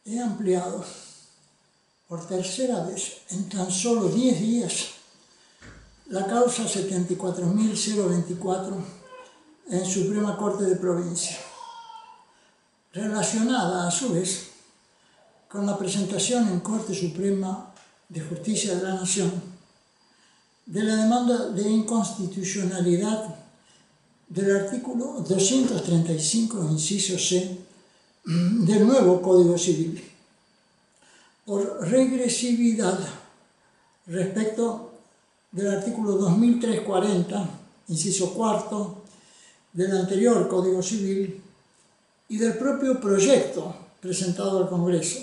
he ampliado por tercera vez en tan solo 10 días la causa 74.024 en Suprema Corte de Provincia, relacionada a su vez con la presentación en Corte Suprema de Justicia de la Nación de la demanda de inconstitucionalidad del artículo 235, inciso C, del nuevo Código Civil, por regresividad respecto del artículo 2340, inciso cuarto, del anterior Código Civil y del propio proyecto presentado al Congreso,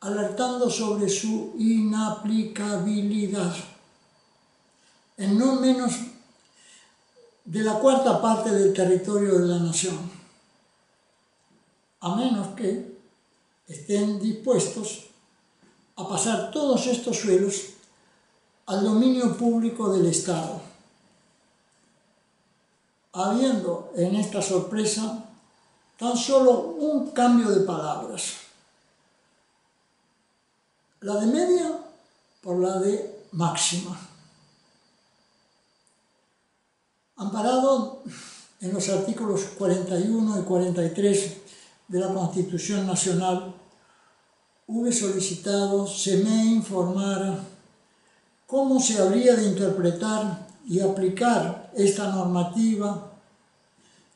alertando sobre su inaplicabilidad en no menos de la cuarta parte del territorio de la nación, a menos que estén dispuestos a pasar todos estos suelos al dominio público del Estado, habiendo en esta sorpresa tan solo un cambio de palabras: la de media por la de máxima. Amparado en los artículos 41 y 43 de la Constitución Nacional, hube solicitado se me informara cómo se habría de interpretar y aplicar esta normativa,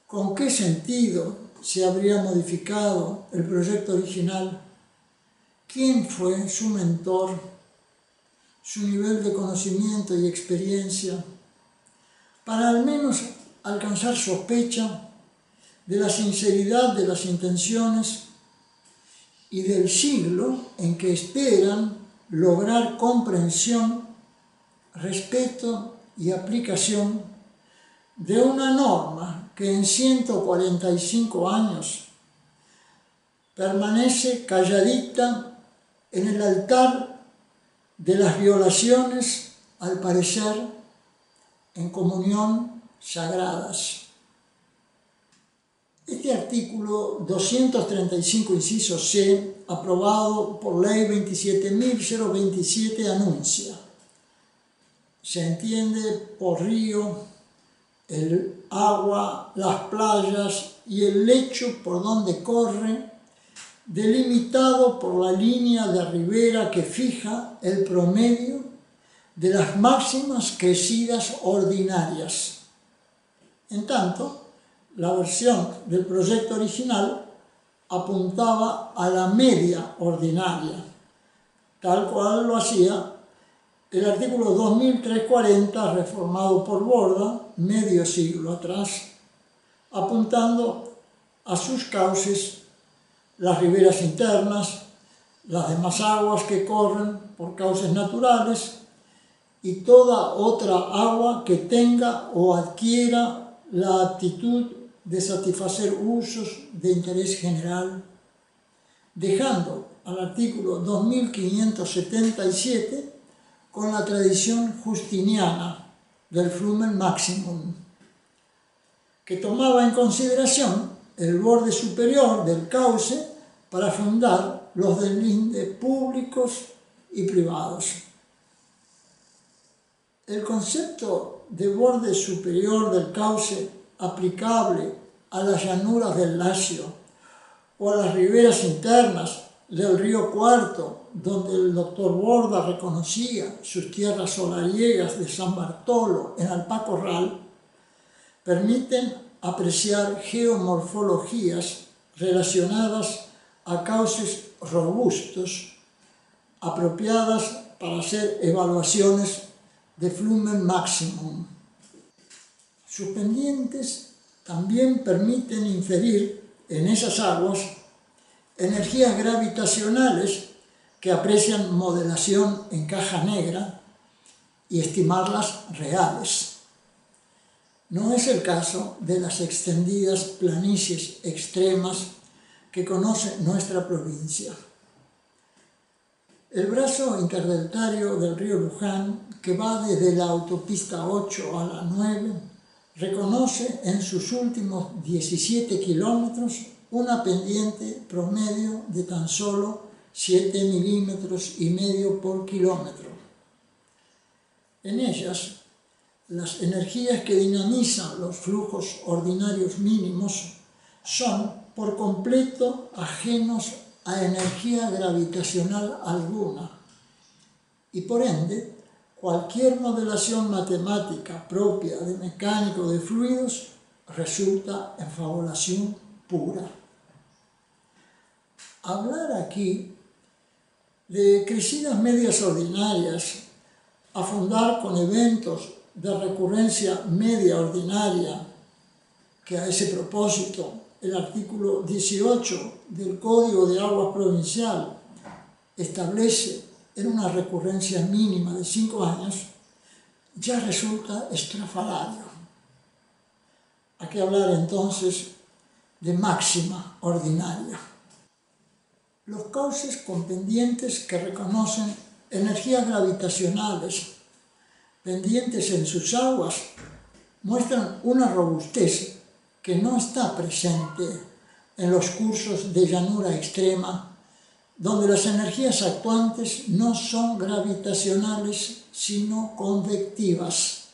con qué sentido se habría modificado el proyecto original, quién fue su mentor, su nivel de conocimiento y experiencia, para al menos alcanzar sospecha de la sinceridad de las intenciones y del siglo en que esperan lograr comprensión, respeto y aplicación de una norma que en 145 años permanece calladita en el altar de las violaciones, al parecer, en comunión sagradas. Este artículo 235, inciso C, aprobado por Ley 27.027, anuncia: se entiende por río el agua, las playas y el lecho por donde corre, delimitado por la línea de ribera que fija el promedio de las máximas crecidas ordinarias. En tanto, la versión del proyecto original apuntaba a la media ordinaria, tal cual lo hacía el artículo 2340, reformado por Borda medio siglo atrás, apuntando a sus cauces las riberas internas, las demás aguas que corren por cauces naturales y toda otra agua que tenga o adquiera la aptitud de satisfacer usos de interés general, dejando al artículo 2577 con la tradición justiniana del flumen maximum, que tomaba en consideración el borde superior del cauce para fundar los deslindes públicos y privados. El concepto de borde superior del cauce aplicable a las llanuras del Lacio o a las riberas internas del río Cuarto, donde el doctor Borda reconocía sus tierras solariegas de San Bartolo en Alpacorral, permiten apreciar geomorfologías relacionadas a cauces robustos, apropiadas para hacer evaluaciones de flumen maximum. Sus pendientes también permiten inferir en esas aguas energías gravitacionales que aprecian modelación en caja negra y estimarlas reales. No es el caso de las extendidas planicies extremas que conoce nuestra provincia. El brazo interdeltario del río Luján, que va desde la autopista 8 a la 9, reconoce en sus últimos 17 kilómetros una pendiente promedio de tan solo 7,5 milímetros por kilómetro. En ellas, las energías que dinamizan los flujos ordinarios mínimos son por completo ajenos a energía gravitacional alguna y por ende cualquier modelación matemática propia de mecánico de fluidos resulta en fabulación pura. Hablar aquí de crecidas medias ordinarias, afundar con eventos de recurrencia media ordinaria, que a ese propósito el artículo 18 del Código de Aguas Provincial establece en una recurrencia mínima de 5 años, ya resulta estrafalario. Hay que hablar entonces de máxima ordinaria. Los cauces con pendientes que reconocen energías gravitacionales pendientes en sus aguas muestran una robustez que no está presente en los cursos de llanura extrema, donde las energías actuantes no son gravitacionales, sino convectivas.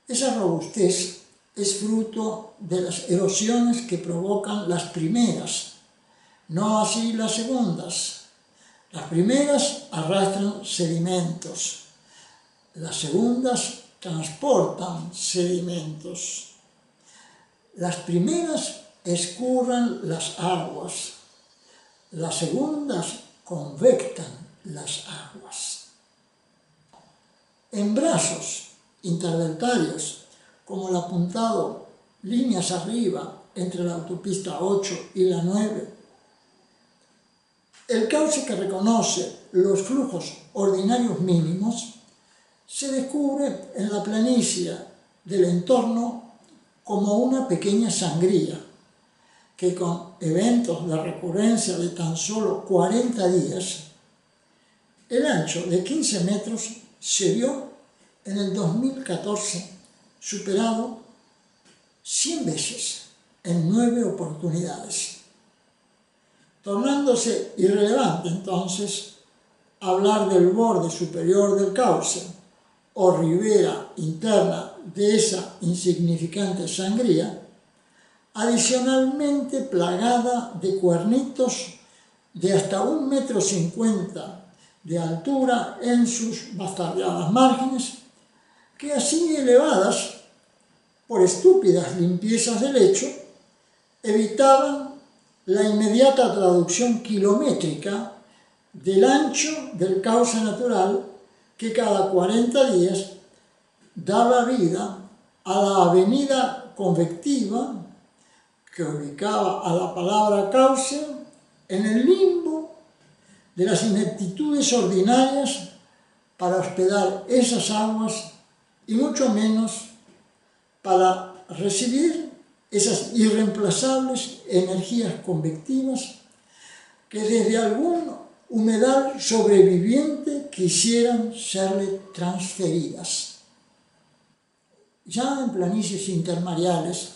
Esa robustez es fruto de las erosiones que provocan las primeras, no así las segundas. Las primeras arrastran sedimentos, las segundas transportan sedimentos. Las primeras escurren las aguas, las segundas convectan las aguas. En brazos interdeltarios, como el apuntado líneas arriba entre la autopista 8 y la 9, el cauce que reconoce los flujos ordinarios mínimos se descubre en la planicie del entorno como una pequeña sangría, que con eventos de recurrencia de tan solo 40 días, el ancho de 15 metros se vio en el 2014 superado 100 veces en 9 oportunidades, tornándose irrelevante entonces hablar del borde superior del cauce o ribera interna de esa insignificante sangría, adicionalmente plagada de cuernitos de hasta 1,50 m de altura en sus bastardeadas márgenes, que así elevadas por estúpidas limpiezas del lecho, evitaban la inmediata traducción kilométrica del ancho del cauce natural que cada 40 días daba vida a la avenida convectiva que ubicaba a la palabra cauce en el limbo de las ineptitudes ordinarias para hospedar esas aguas y mucho menos para recibir esas irreemplazables energías convectivas que desde algún humedal sobreviviente quisieran serle transferidas. Ya en planicies intermareales,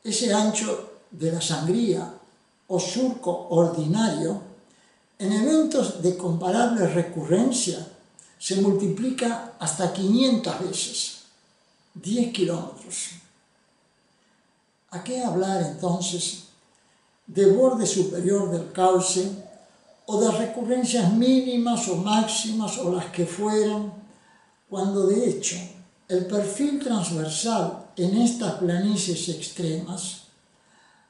ese ancho de la sangría o surco ordinario, en eventos de comparable recurrencia, se multiplica hasta 500 veces, 10 kilómetros. ¿A qué hablar entonces de borde superior del cauce o de recurrencias mínimas o máximas o las que fueran, cuando de hecho el perfil transversal en estas planicies extremas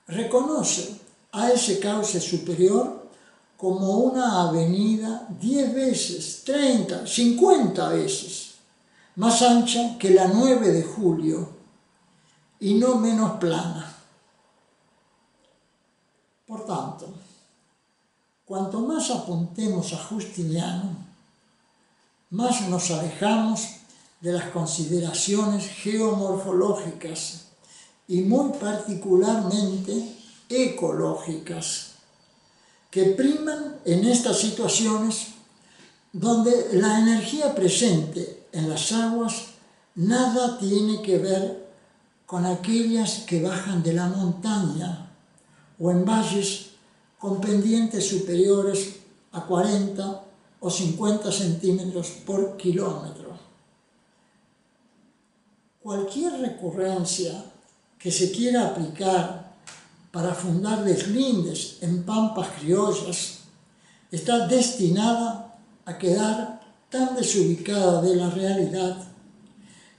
reconoce a ese cauce superior como una avenida 10 veces, 30, 50 veces más ancha que la 9 de julio y no menos plana. Por tanto, cuanto más apuntemos a Justiniano, más nos alejamos de las consideraciones geomorfológicas y muy particularmente ecológicas que priman en estas situaciones donde la energía presente en las aguas nada tiene que ver con aquellas que bajan de la montaña o en valles con pendientes superiores a 40 o 50 centímetros por kilómetro. Cualquier recurrencia que se quiera aplicar para fundar deslindes en pampas criollas está destinada a quedar tan desubicada de la realidad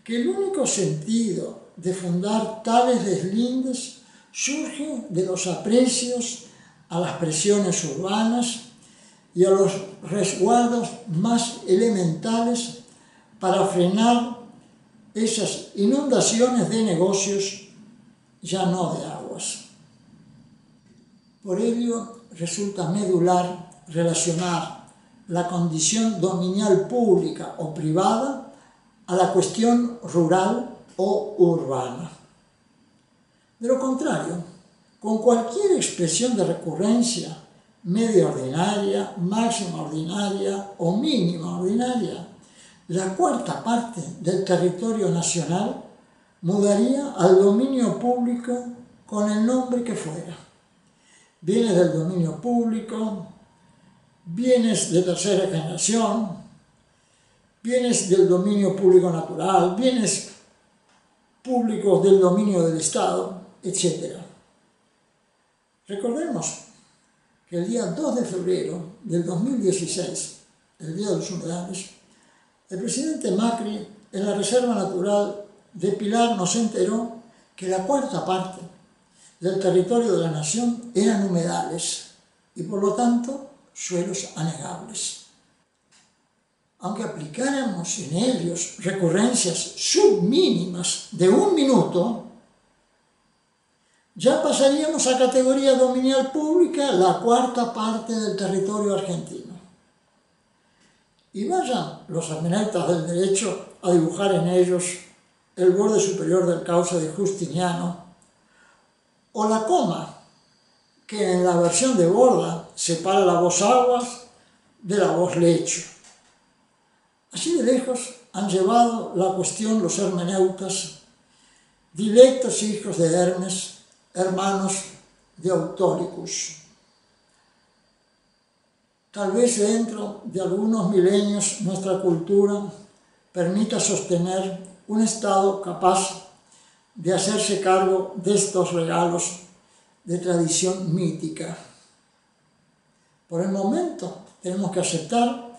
que el único sentido de fundar tales deslindes surge de los aprecios a las presiones urbanas y a los resguardos más elementales para frenar esas inundaciones de negocios, ya no de aguas. Por ello resulta medular relacionar la condición dominial pública o privada a la cuestión rural o urbana. De lo contrario, con cualquier expresión de recurrencia, media ordinaria, máxima ordinaria o mínima ordinaria, la cuarta parte del territorio nacional mudaría al dominio público con el nombre que fuera. Bienes del dominio público, bienes de tercera generación, bienes del dominio público natural, bienes públicos del dominio del Estado, etc. Recordemos que el día 2 de febrero del 2016, el Día de los Humedales, el presidente Macri en la Reserva Natural de Pilar nos enteró que la cuarta parte del territorio de la nación eran humedales y por lo tanto suelos anegables. Aunque aplicáramos en ellos recurrencias submínimas de 1 minuto, ya pasaríamos a categoría dominial pública la cuarta parte del territorio argentino. Y vayan los hermeneutas del derecho a dibujar en ellos el borde superior del cauce de Justiniano o la coma que en la versión de Borda separa la voz aguas de la voz lecho. Así de lejos han llevado la cuestión los hermeneutas, directos hijos de Hermes, hermanos de Autolicus. Tal vez dentro de algunos milenios nuestra cultura permita sostener un Estado capaz de hacerse cargo de estos regalos de tradición mítica. Por el momento tenemos que aceptar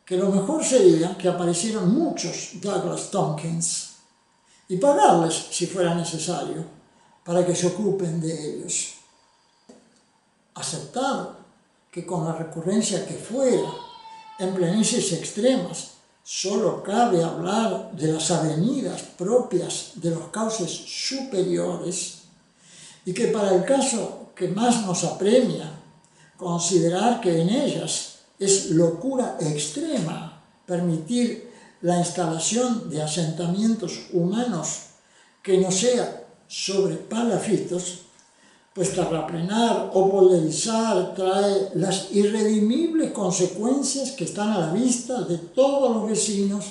que lo mejor sería que aparecieran muchos Douglas Tompkins y pagarles si fuera necesario para que se ocupen de ellos. Aceptar que con la recurrencia que fuera, en planicies extremas, solo cabe hablar de las avenidas propias de los cauces superiores y que para el caso que más nos apremia, considerar que en ellas es locura extrema permitir la instalación de asentamientos humanos que no sea sobre palafitos, pues terraplenar o polderizar trae las irredimibles consecuencias que están a la vista de todos los vecinos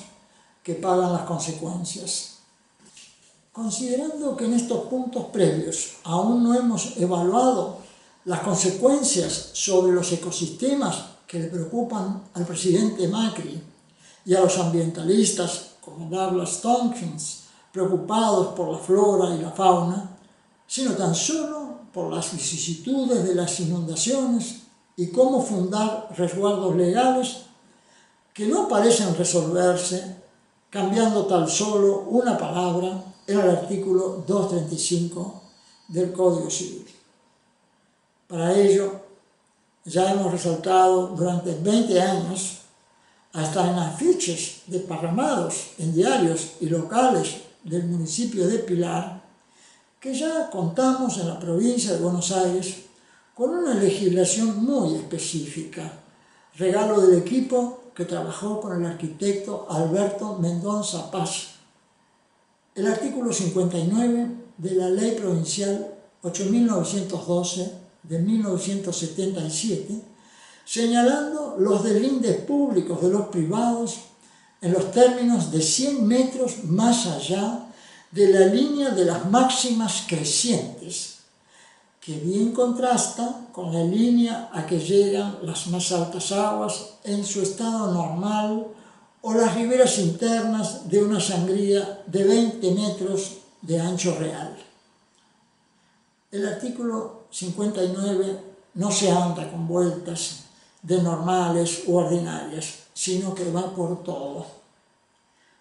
que pagan las consecuencias. Considerando que en estos puntos previos aún no hemos evaluado las consecuencias sobre los ecosistemas que le preocupan al presidente Macri y a los ambientalistas como Douglas Tompkins, preocupados por la flora y la fauna, sino tan solo por las vicisitudes de las inundaciones y cómo fundar resguardos legales que no parecen resolverse cambiando tan solo una palabra en el artículo 235 del Código Civil. Para ello, ya hemos resaltado durante 20 años, hasta en afiches desparramados en diarios y locales del municipio de Pilar, que ya contamos en la provincia de Buenos Aires con una legislación muy específica, regalo del equipo que trabajó con el arquitecto Alberto Mendonza Paz. El artículo 59 de la Ley Provincial 8.912 de 1977, señalando los deslindes públicos de los privados en los términos de 100 metros más allá de la línea de las máximas crecientes, que bien contrasta con la línea a que llegan las más altas aguas en su estado normal o las riberas internas de una sangría de 20 metros de ancho real. El artículo 59 no se anda con vueltas de normales u ordinarias, sino que va por todo.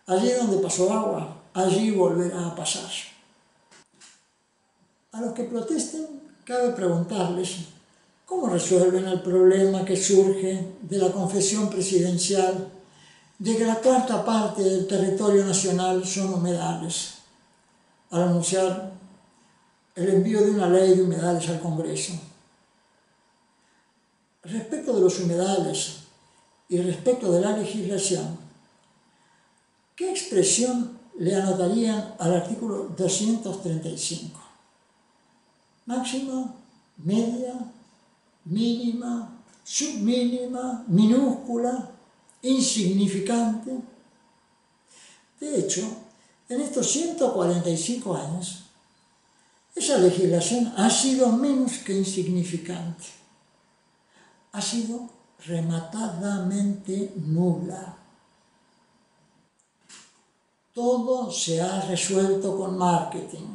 Allí donde pasó agua, allí volverá a pasar. A los que protesten, cabe preguntarles cómo resuelven el problema que surge de la confesión presidencial de que la cuarta parte del territorio nacional son humedales, al anunciar el envío de una ley de humedales al Congreso. Respecto de los humedales y respecto de la legislación, ¿qué expresión le anotarían al artículo 235? Máxima, media, mínima, submínima, minúscula, insignificante. De hecho, en estos 145 años, esa legislación ha sido menos que insignificante. Ha sido rematadamente nula. Todo se ha resuelto con marketing,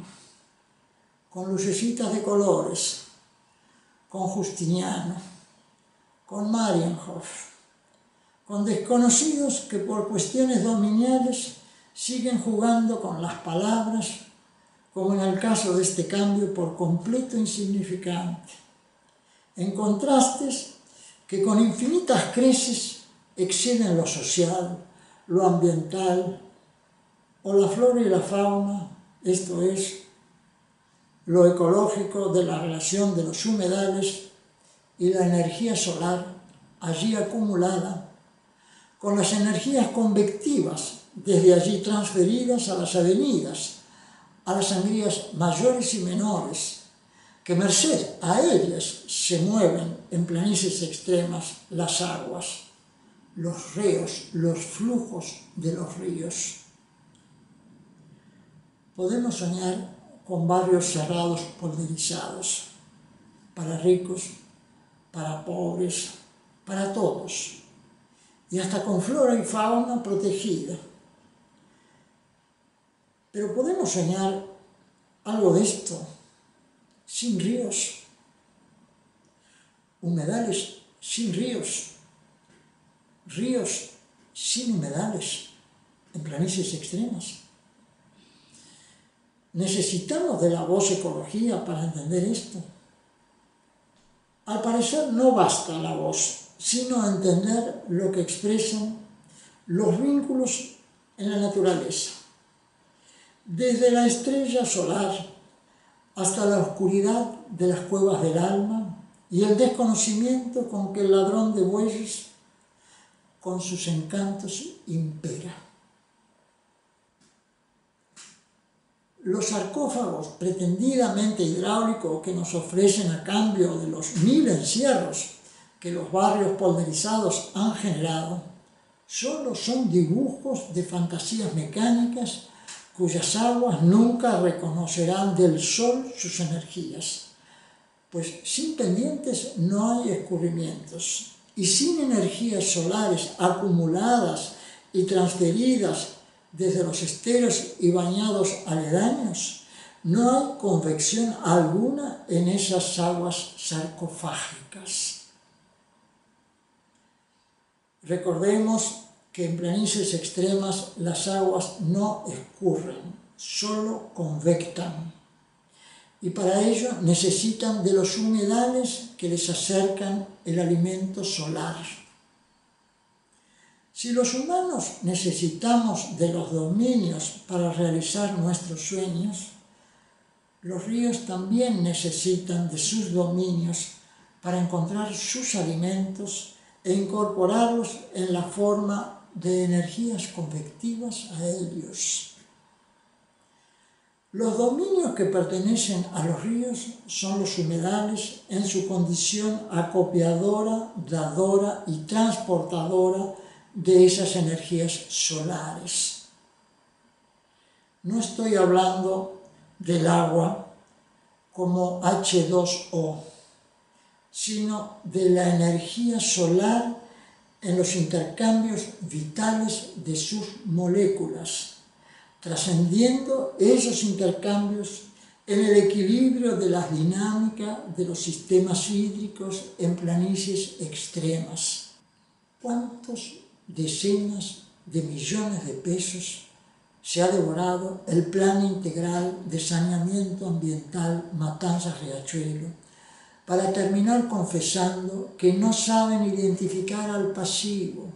con lucecitas de colores, con Justiniano, con Marienhof, con desconocidos que por cuestiones dominiales siguen jugando con las palabras, como en el caso de este cambio por completo insignificante, en contrastes que con infinitas creces exceden lo social, lo ambiental, o la flora y la fauna, esto es, lo ecológico de la relación de los humedales y la energía solar allí acumulada, con las energías convectivas desde allí transferidas a las avenidas, a las sangrías mayores y menores, que merced a ellas se mueven en planicies extremas las aguas, los ríos, los flujos de los ríos. Podemos soñar con barrios cerrados polderizados, para ricos, para pobres, para todos, y hasta con flora y fauna protegida. Pero podemos soñar algo de esto sin ríos, humedales sin ríos, ríos sin humedales, en planicies extremas. ¿Necesitamos de la voz ecología para entender esto? Al parecer no basta la voz, sino entender lo que expresan los vínculos en la naturaleza. Desde la estrella solar hasta la oscuridad de las cuevas del alma y el desconocimiento con que el ladrón de bueyes con sus encantos impera. Los sarcófagos pretendidamente hidráulicos que nos ofrecen a cambio de los 1000 encierros que los barrios polderizados han generado, solo son dibujos de fantasías mecánicas cuyas aguas nunca reconocerán del sol sus energías, pues sin pendientes no hay escurrimientos, y sin energías solares acumuladas y transferidas desde los esteros y bañados aledaños, no hay convección alguna en esas aguas sarcofágicas. Recordemos que en planicies extremas las aguas no escurren, solo convectan, y para ello necesitan de los humedales que les acercan el alimento solar. Si los humanos necesitamos de los dominios para realizar nuestros sueños, los ríos también necesitan de sus dominios para encontrar sus alimentos e incorporarlos en la forma de energías convectivas a ellos. Los dominios que pertenecen a los ríos son los humedales en su condición acopiadora, dadora y transportadora de esas energías solares. No estoy hablando del agua como H2O, sino de la energía solar en los intercambios vitales de sus moléculas, trascendiendo esos intercambios en el equilibrio de las dinámicas de los sistemas hídricos en planicies extremas. ¿Cuántos decenas de millones de pesos se ha devorado el Plan Integral de Saneamiento Ambiental Matanzas-Riachuelo para terminar confesando que no saben identificar al pasivo,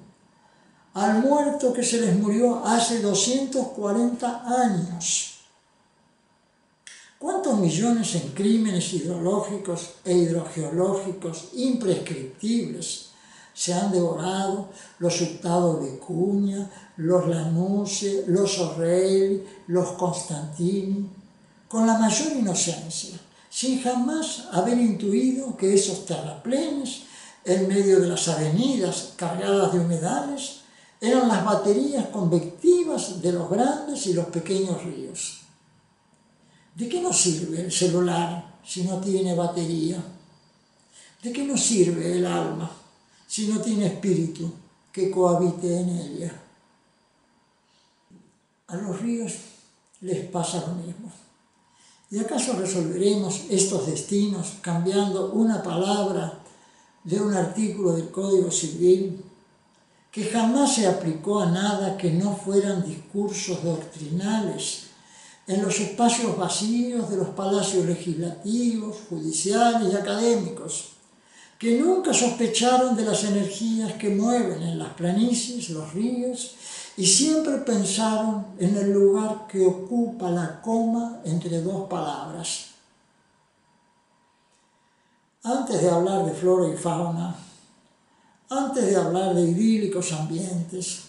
al muerto que se les murió hace 240 años? ¿Cuántos millones en crímenes hidrológicos e hidrogeológicos imprescriptibles se han devorado los Hurtado de Cuña, los Lanuse, los O'Reilly, los Constantini, con la mayor inocencia, sin jamás haber intuido que esos terraplenes, en medio de las avenidas cargadas de humedales, eran las baterías convectivas de los grandes y los pequeños ríos? ¿De qué nos sirve el celular si no tiene batería? ¿De qué nos sirve el alma si no tiene espíritu que cohabite en ella? A los ríos les pasa lo mismo. ¿Y acaso resolveremos estos destinos cambiando una palabra de un artículo del Código Civil que jamás se aplicó a nada que no fueran discursos doctrinales en los espacios vacíos de los palacios legislativos, judiciales y académicos, que nunca sospecharon de las energías que mueven en las planicies, los ríos, y siempre pensaron en el lugar que ocupa la coma entre dos palabras? Antes de hablar de flora y fauna, antes de hablar de idílicos ambientes,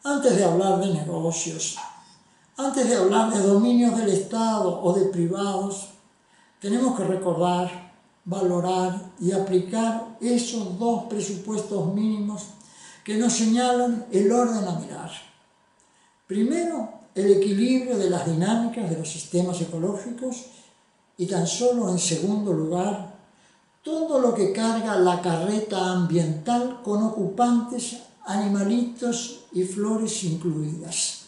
antes de hablar de negocios, antes de hablar de dominios del Estado o de privados, tenemos que recordar, valorar y aplicar esos dos presupuestos mínimos que nos señalan el orden a mirar. Primero, el equilibrio de las dinámicas de los sistemas ecológicos y tan solo en segundo lugar, todo lo que carga la carreta ambiental con ocupantes, animalitos y flores incluidas.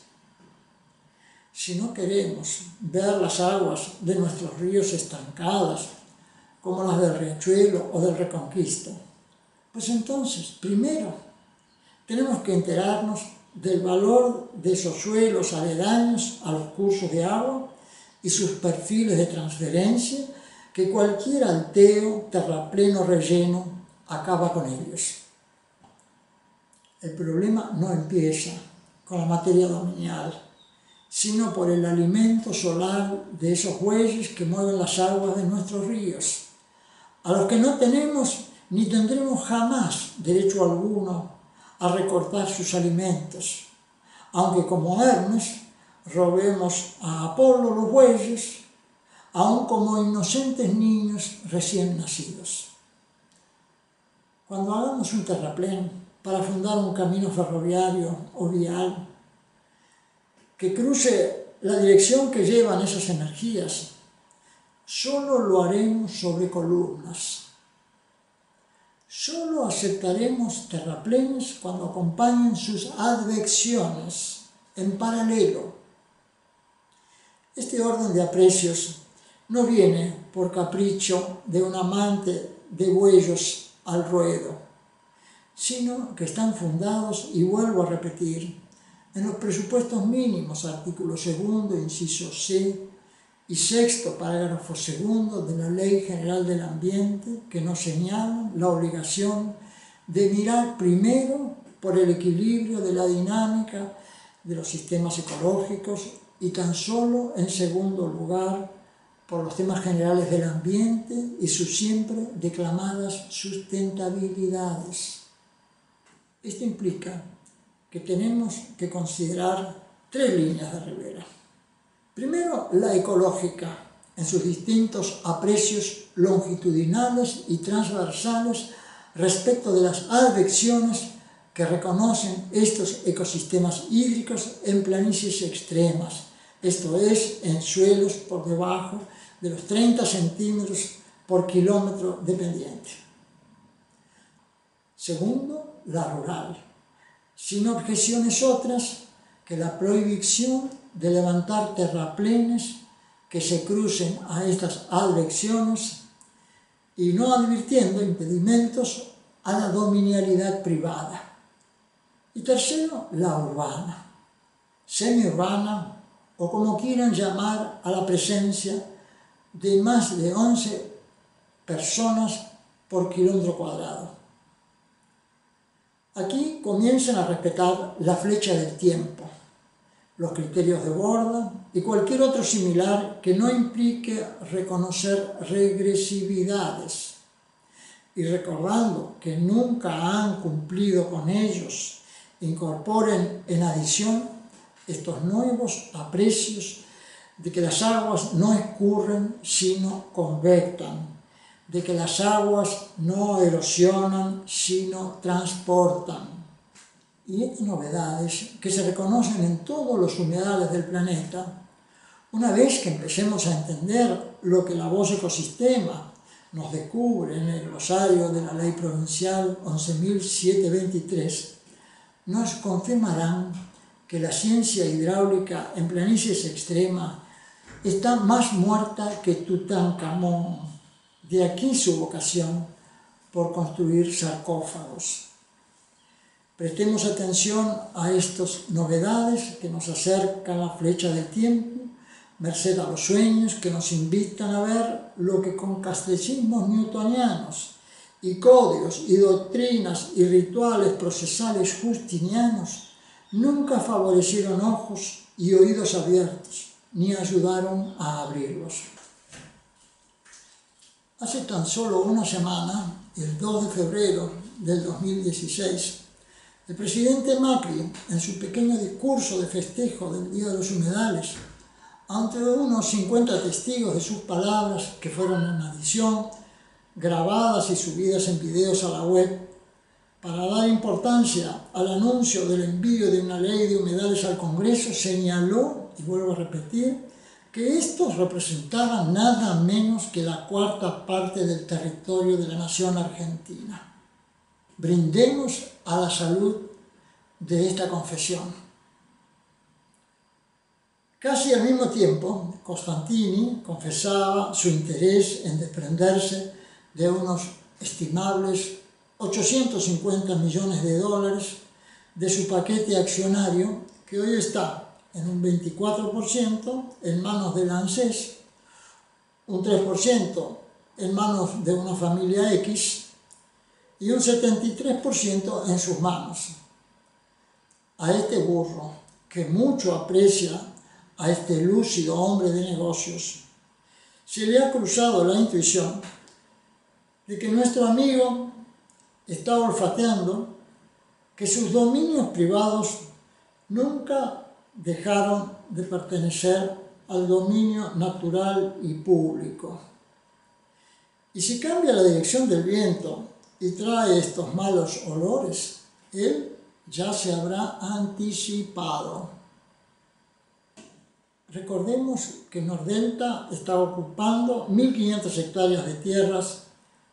Si no queremos ver las aguas de nuestros ríos estancadas, como las del Riachuelo o del Reconquista, pues entonces, primero, tenemos que enterarnos del valor de esos suelos aledaños a los cursos de agua y sus perfiles de transferencia, que cualquier alteo, terrapleno, relleno, acaba con ellos. El problema no empieza con la materia dominial, sino por el alimento solar de esos bueyes que mueven las aguas de nuestros ríos, a los que no tenemos ni tendremos jamás derecho alguno a recortar sus alimentos, aunque como Hermes robemos a Apolo los bueyes, aun como inocentes niños recién nacidos. Cuando hagamos un terraplén para fundar un camino ferroviario o vial que cruce la dirección que llevan esas energías, solo lo haremos sobre columnas. Solo aceptaremos terraplenes cuando acompañen sus advecciones en paralelo. Este orden de aprecios no viene por capricho de un amante de bueyos al ruedo, sino que están fundados, y vuelvo a repetir, en los presupuestos mínimos, artículo 2, inciso C, y 6, parágrafo 2 de la Ley General del Ambiente, que nos señalan la obligación de mirar primero por el equilibrio de la dinámica de los sistemas ecológicos y tan solo en segundo lugar por los temas generales del ambiente y sus siempre declamadas sustentabilidades. Esto implica que tenemos que considerar 3 líneas de ribera. Primero, la ecológica, en sus distintos aprecios longitudinales y transversales respecto de las advecciones que reconocen estos ecosistemas hídricos en planicies extremas, esto es, en suelos por debajo de los 30 centímetros por kilómetro dependiente. Segundo, la rural, sin objeciones otras que la prohibición de levantar terraplenes que se crucen a estas advecciones y no advirtiendo impedimentos a la dominialidad privada. Y tercero, la urbana, semiurbana o como quieran llamar a la presencia de más de 11 personas por kilómetro cuadrado. Aquí comienzan a respetar la flecha del tiempo, los criterios de Borda y cualquier otro similar que no implique reconocer regresividades. Y recordando que nunca han cumplido con ellos, incorporen en adición estos nuevos aprecios de que las aguas no escurren sino convectan, de que las aguas no erosionan sino transportan. Y estas novedades que se reconocen en todos los humedales del planeta, una vez que empecemos a entender lo que la voz ecosistema nos descubre en el glosario de la Ley Provincial 11.723, nos confirmarán que la ciencia hidráulica en planicies extremas está más muerta que Tutankamón. De aquí su vocación por construir sarcófagos. Prestemos atención a estas novedades que nos acercan la flecha del tiempo, merced a los sueños que nos invitan a ver lo que con castecismos newtonianos y códigos y doctrinas y rituales procesales justinianos nunca favorecieron ojos y oídos abiertos, ni ayudaron a abrirlos. Hace tan solo una semana, el 2 de febrero del 2016, el presidente Macri, en su pequeño discurso de festejo del Día de los Humedales, ante unos 50 testigos de sus palabras que fueron en adición, grabadas y subidas en videos a la web, para dar importancia al anuncio del envío de una ley de humedales al Congreso, señaló, y vuelvo a repetir, que estos representaban nada menos que la cuarta parte del territorio de la nación argentina. Brindemos a la salud de esta confesión. Casi al mismo tiempo, Costantini confesaba su interés en desprenderse de unos estimables 850 millones de dólares de su paquete accionario, que hoy está en un 24% en manos del ANSES, un 3% en manos de una familia X y un 73% en sus manos. A este burro, que mucho aprecia a este lúcido hombre de negocios, se le ha cruzado la intuición de que nuestro amigo está olfateando que sus dominios privados nunca dejaron de pertenecer al dominio natural y público. Y si cambia la dirección del viento y trae estos malos olores, él ya se habrá anticipado. Recordemos que Nordelta está ocupando 1.500 hectáreas de tierras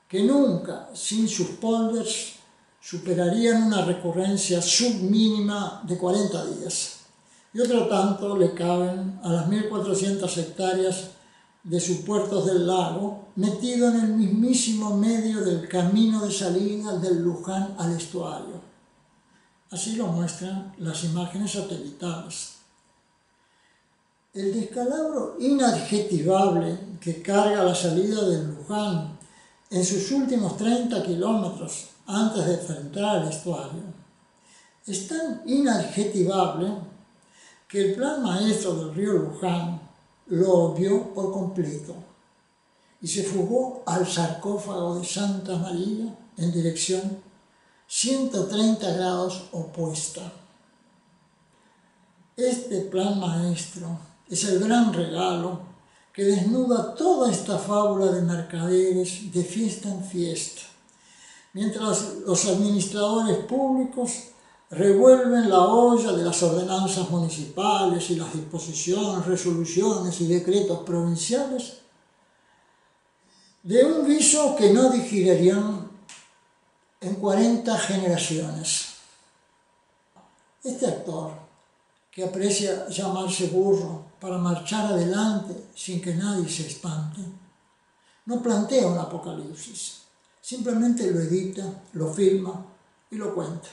que nunca, sin sus polders, superarían una recurrencia submínima de 40 días. Y otro tanto le caben a las 1.400 hectáreas de sus puertos del lago, metido en el mismísimo medio del camino de salida del Luján al estuario. Así lo muestran las imágenes satelitales. El descalabro inadjetivable que carga la salida del Luján en sus últimos 30 kilómetros antes de enfrentar al estuario es tan inadjetivable que el plan maestro del río Luján lo obvió por completo y se fugó al sarcófago de Santa María en dirección 130 grados opuesta. Este plan maestro es el gran regalo que desnuda toda esta fábula de mercaderes de fiesta en fiesta, mientras los administradores públicos revuelven la olla de las ordenanzas municipales y las disposiciones, resoluciones y decretos provinciales de un guiso que no digerirían en 40 generaciones. Este actor, que aprecia llamarse burro para marchar adelante sin que nadie se espante, no plantea un apocalipsis, simplemente lo edita, lo filma y lo cuenta.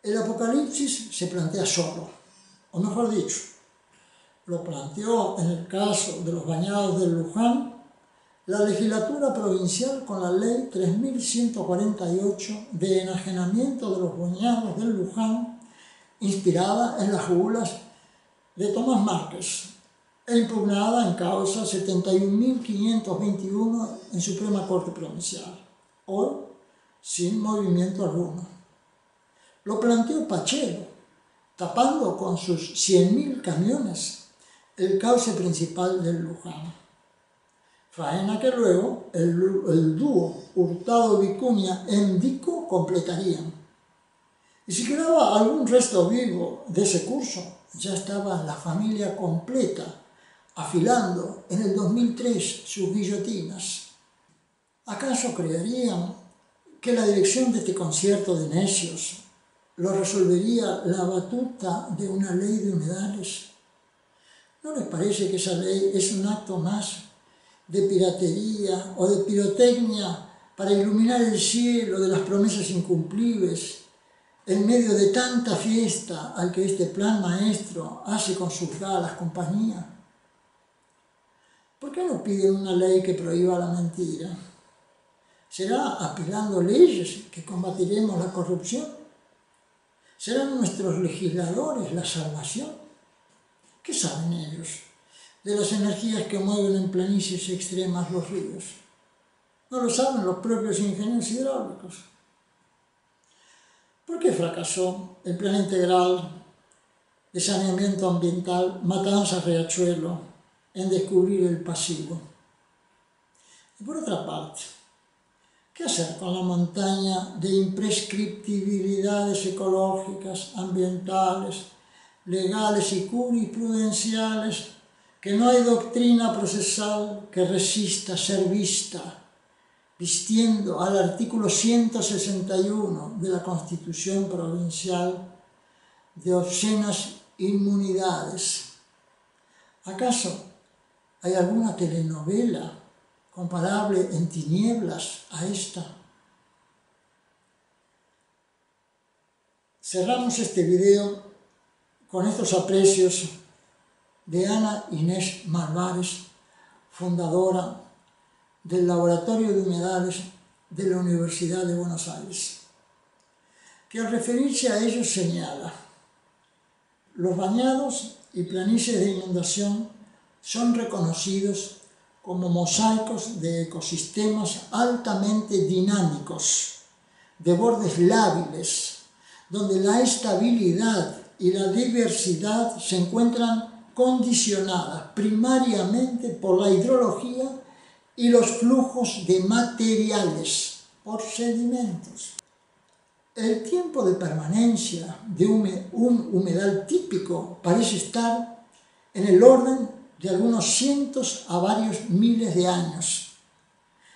El apocalipsis se plantea solo, o mejor dicho, lo planteó en el caso de los bañados del Luján la legislatura provincial con la ley 3148 de enajenamiento de los bañados del Luján, inspirada en las bulas de Tomás Márquez e impugnada en causa 71.521 en Suprema Corte Provincial, hoy sin movimiento alguno. Lo planteó Pachelo, tapando con sus 100.000 camiones el cauce principal del Luján. Faena que luego el dúo Hurtado-Vicuña-Endico completarían. Y si quedaba algún resto vivo de ese curso, ya estaba la familia completa afilando en el 2003 sus guillotinas. ¿Acaso creerían que la dirección de este concierto de necios lo resolvería la batuta de una ley de humedales? ¿No les parece que esa ley es un acto más de piratería o de pirotecnia para iluminar el cielo de las promesas incumplibles en medio de tanta fiesta al que este plan maestro hace con sus galas compañía? ¿Por qué no piden una ley que prohíba la mentira? ¿Será apilando leyes que combatiremos la corrupción? ¿Serán nuestros legisladores la salvación? ¿Qué saben ellos de las energías que mueven en planicies extremas los ríos? ¿No lo saben los propios ingenieros hidráulicos? ¿Por qué fracasó el Plan Integral de Saneamiento Ambiental Matanza-Riachuelo en descubrir el pasivo? Y por otra parte, ¿qué hacer con la montaña de imprescriptibilidades ecológicas, ambientales, legales y jurisprudenciales que no hay doctrina procesal que resista ser vista, vistiendo al artículo 161 de la Constitución Provincial de obscenas inmunidades? ¿Acaso hay alguna telenovela comparable en tinieblas a esta? Cerramos este video con estos aprecios de Ana Inés Malvares, fundadora del Laboratorio de Humedales de la Universidad de Buenos Aires, que al referirse a ellos señala: los bañados y planicies de inundación son reconocidos como mosaicos de ecosistemas altamente dinámicos, de bordes lábiles, donde la estabilidad y la diversidad se encuentran condicionadas primariamente por la hidrología y los flujos de materiales, por sedimentos. El tiempo de permanencia de un humedal típico parece estar en el orden de algunos cientos a varios miles de años.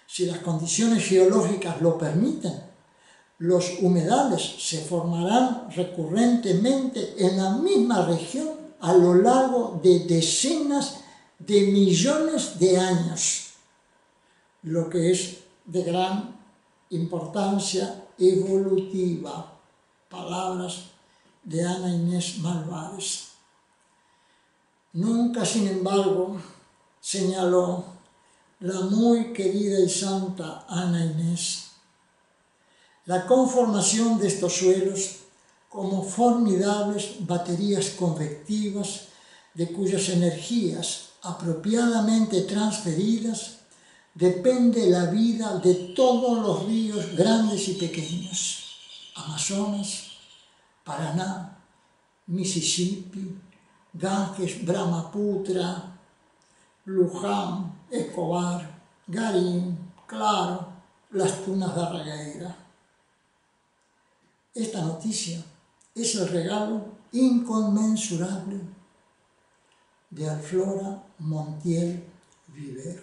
Si las condiciones geológicas lo permiten, los humedales se formarán recurrentemente en la misma región a lo largo de decenas de millones de años, lo que es de gran importancia evolutiva. Palabras de Ana Inés Malvares. Nunca, sin embargo, señaló la muy querida y santa Ana Inés, la conformación de estos suelos como formidables baterías convectivas de cuyas energías apropiadamente transferidas depende la vida de todos los ríos grandes y pequeños: Amazonas, Paraná, Mississippi, Ganges, Brahmaputra, Luján, Escobar, Garín, Claro, las Tunas de Regueira. Esta noticia es el regalo inconmensurable de Alflora Montiel Viver.